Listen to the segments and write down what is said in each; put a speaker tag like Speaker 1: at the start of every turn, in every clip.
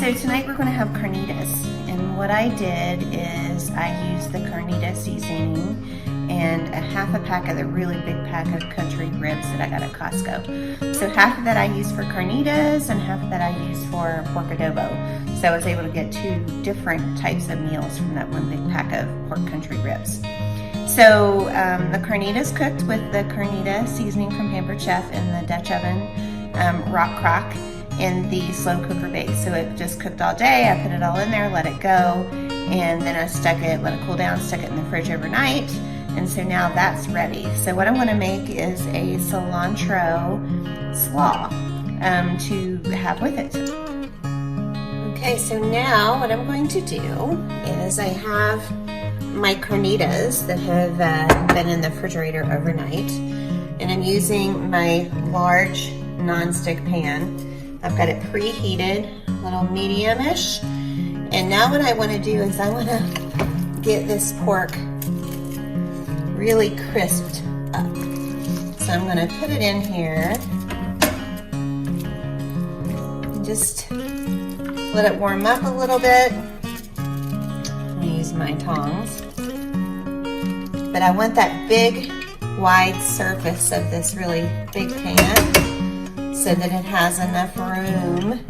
Speaker 1: So tonight we're going to have carnitas, and what I did is I used the carnita seasoning and a half a pack of the really big pack of country ribs that I got at Costco. So half of that I used for carnitas and half of that I used for pork adobo. So I was able to get 2 different types of meals from that one big pack of pork country ribs. So the carnitas cooked with the carnita seasoning from Pampered Chef in the Dutch oven, rock crock, in the slow cooker base. So it just cooked all day. I put it all in there, let it go, and then I stuck it, let it cool down, stuck it in the fridge overnight, and so now that's ready. So what I'm going to make is a cilantro slaw to have with it. Okay, so now what I'm going to do is I have my carnitas that have been in the refrigerator overnight, and I'm using my large non-stick pan. I've got it preheated, a little medium-ish. And now what I want to do is I want to get this pork really crisped up. So I'm going to put it in here and just let it warm up a little bit. I'm going to use my tongs. But I want that big, wide surface of this really big pan so that it has enough room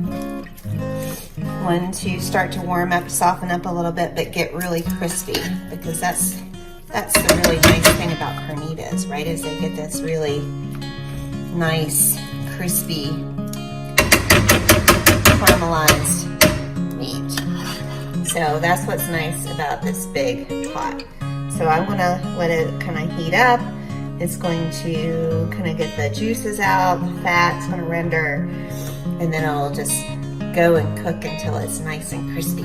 Speaker 1: to start to warm up, soften up a little bit, but get really crispy, because that's the really nice thing about carnitas, right? Is they get this really nice, crispy, caramelized meat. So that's what's nice about this big pot. So I'm gonna let it kind of heat up. It's going to kind of get the juices out, the fat's going to render, and then it'll just go and cook until it's nice and crispy.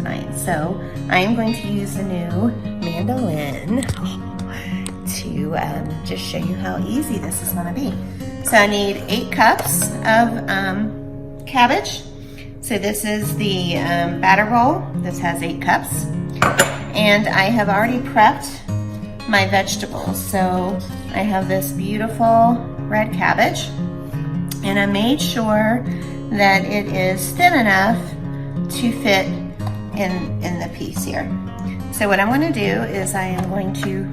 Speaker 1: Right, so I am going to use the new mandolin to just show you how easy this is going to be. So I need 8 cups of cabbage. So this is the batter bowl. This has 8 cups. And I have already prepped my vegetables. So I have this beautiful red cabbage, and I made sure that it is thin enough to fit in the piece here. So what I'm going to do is I am going to,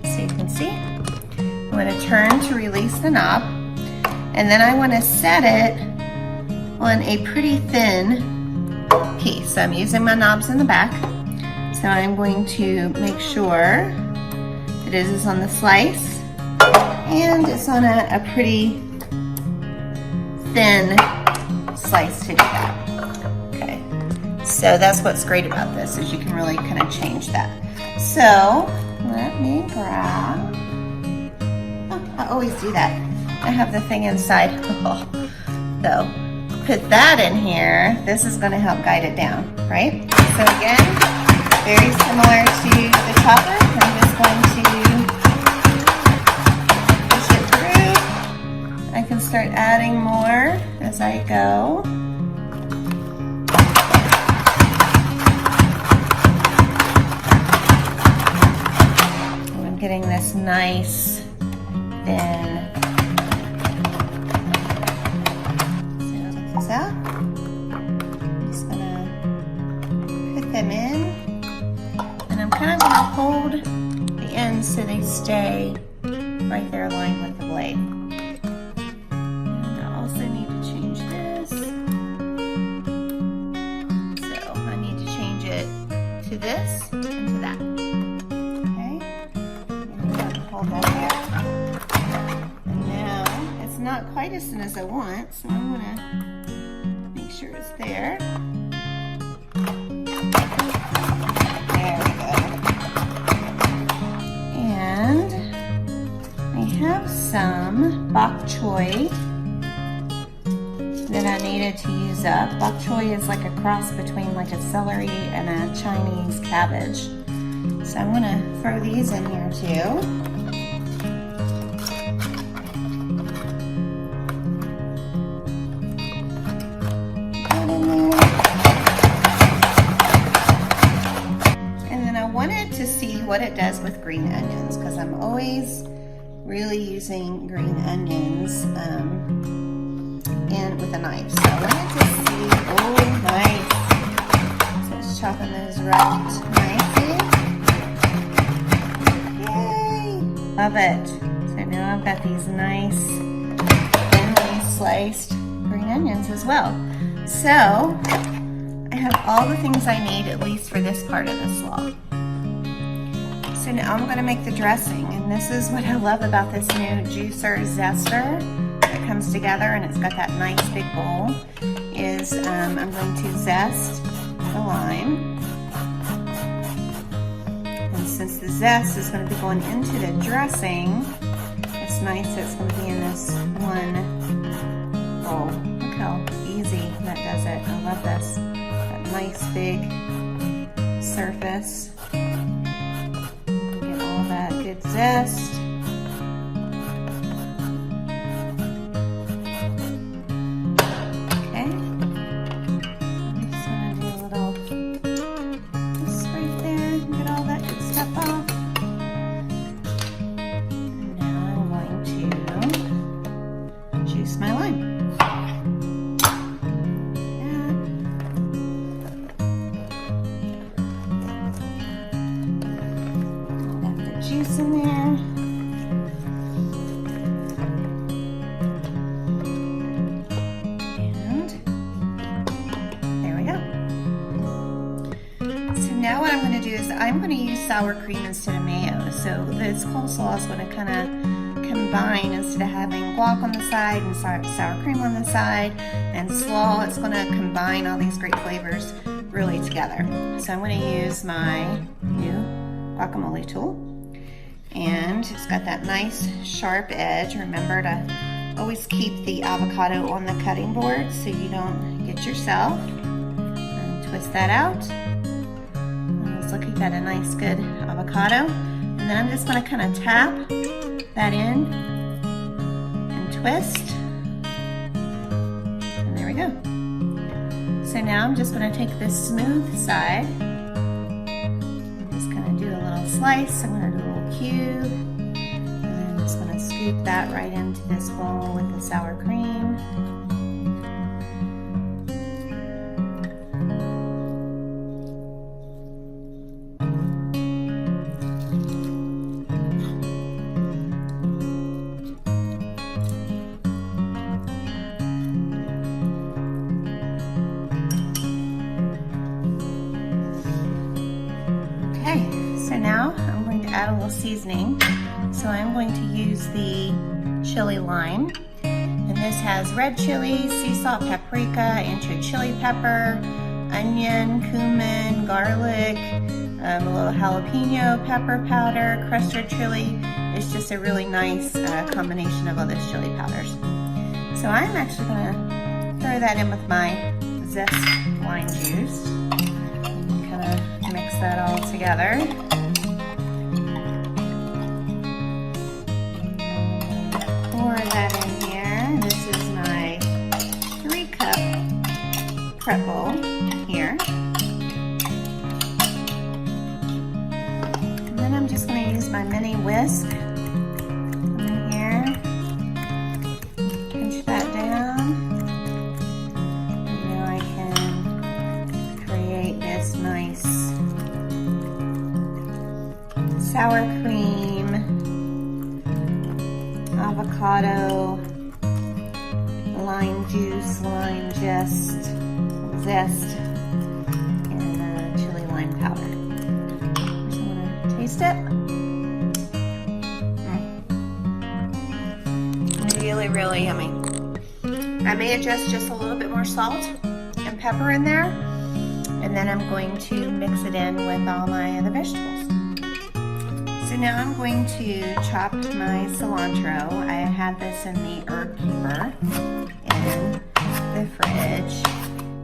Speaker 1: so you can see, I'm going to turn to release the knob, and then I want to set it on a pretty thin piece. So I'm using my knobs in the back. So I'm going to make sure that it is on the slice, and it's on a pretty thin slice to do that. Okay, so that's what's great about this, is you can really kind of change that. So let me grab, I always do that. I have the thing inside. So put that in here. This is going to help guide it down, right? So again, very similar to the chopper. I'm just going to push it through. I can start adding more as I go. I'm getting this nice thin. So take this out. I'm just gonna put them in. I'm kind of going to hold the ends so they stay right there aligned with the blade. And I also need to change this. So I need to change it to this and to that. Okay? And I'm going to hold that there. And now it's not quite as thin as I want, so I'm going to make sure it's there. Some bok choy that I needed to use up. Bok choy is like a cross between like a celery and a Chinese cabbage. So I'm going to throw these in here too. And then I wanted to see what it does with green onions, because I'm always really using green onions in with a knife. So let me just see. Oh, nice. So it's chopping those right nicely. Yay! Love it. So now I've got these nice thinly sliced green onions as well. So I have all the things I need, at least for this part of the slaw. So now I'm going to make the dressing, and this is what I love about this new juicer zester that comes together, and it's got that nice big bowl, is I'm going to zest the lime. And since the zest is going to be going into the dressing, it's nice that it's going to be in this one bowl. Look how easy that does it. I love this. That nice big surface. Good zest. Okay. I'm just going to do a little this right there and get all that good stuff off. And now I'm going to juice my lime. Juice in there. And there we go. So now what I'm going to do is I'm going to use sour cream instead of mayo. So this coleslaw is going to kind of combine, instead of having guac on the side and sour cream on the side and slaw, it's going to combine all these great flavors really together. So I'm going to use my new guacamole tool. And it's got that nice sharp edge. Remember to always keep the avocado on the cutting board so you don't get yourself. And twist that out. Let's look at that, a nice good avocado. And then I'm just going to kind of tap that in and twist. And there we go. So now I'm just going to take this smooth side. I'm just going to do a little slice. I'm going to do a little cube. And I'm just going to scoop that right into this bowl with the sour cream. So now I'm going to add a little seasoning. So I'm going to use the chili lime. And this has red chili, sea salt, paprika, ancho chili pepper, onion, cumin, garlic, a little jalapeno pepper powder, crushed red chili. It's just a really nice combination of all those chili powders. So I'm actually going to throw that in with my zest lime juice. Kind of mix that all together. Pour that in here. This is my 3-cup prep bowl here. And then I'm just going to use my mini whisk in here. Pinch that down. And now I can create this nice sour cream, avocado, lime juice, lime zest, and chili lime powder. So I'm going to taste it. Really, really yummy. I may adjust just a little bit more salt and pepper in there, and then I'm going to mix it in with all my other vegetables. So now I'm going to chop my cilantro. I had this in the herb keeper in the fridge,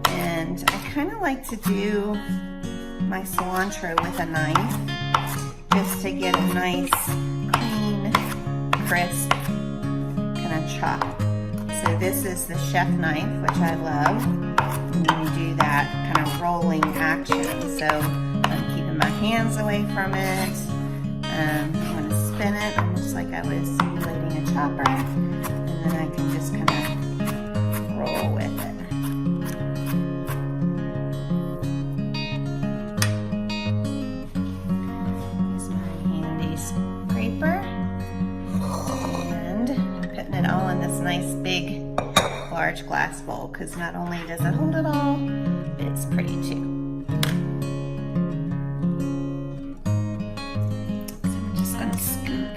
Speaker 1: and I kind of like to do my cilantro with a knife just to get a nice, clean, crisp kind of chop. So this is the chef knife, which I love. And you do that kind of rolling action. So I'm keeping my hands away from it. I'm going to spin it almost like I was simulating a chopper, and then I can just kind of roll nice big large glass bowl, because not only does it hold it all, but it's pretty too. So I'm just going to scoop.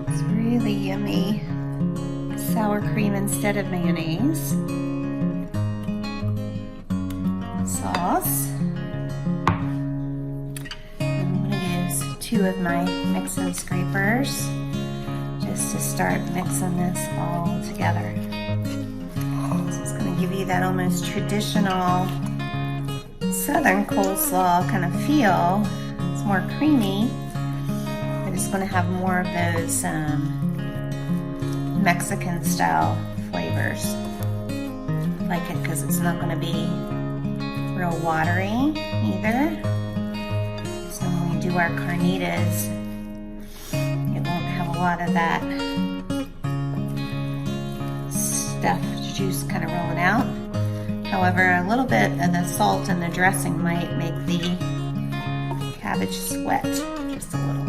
Speaker 1: It's really yummy sour cream instead of mayonnaise sauce. I'm going to use 2 of my mix-in scrapers just to start mixing this all together. So it's going to give you that almost traditional southern coleslaw kind of feel. It's more creamy, but it's going to have more of those Mexican style flavors. I like it because it's not going to be real watery either. So when we do our carnitas, it won't have a lot of that stuff, juice kind of rolling out. However, a little bit of the salt in the dressing might make the cabbage sweat just a little.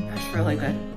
Speaker 1: That's really good.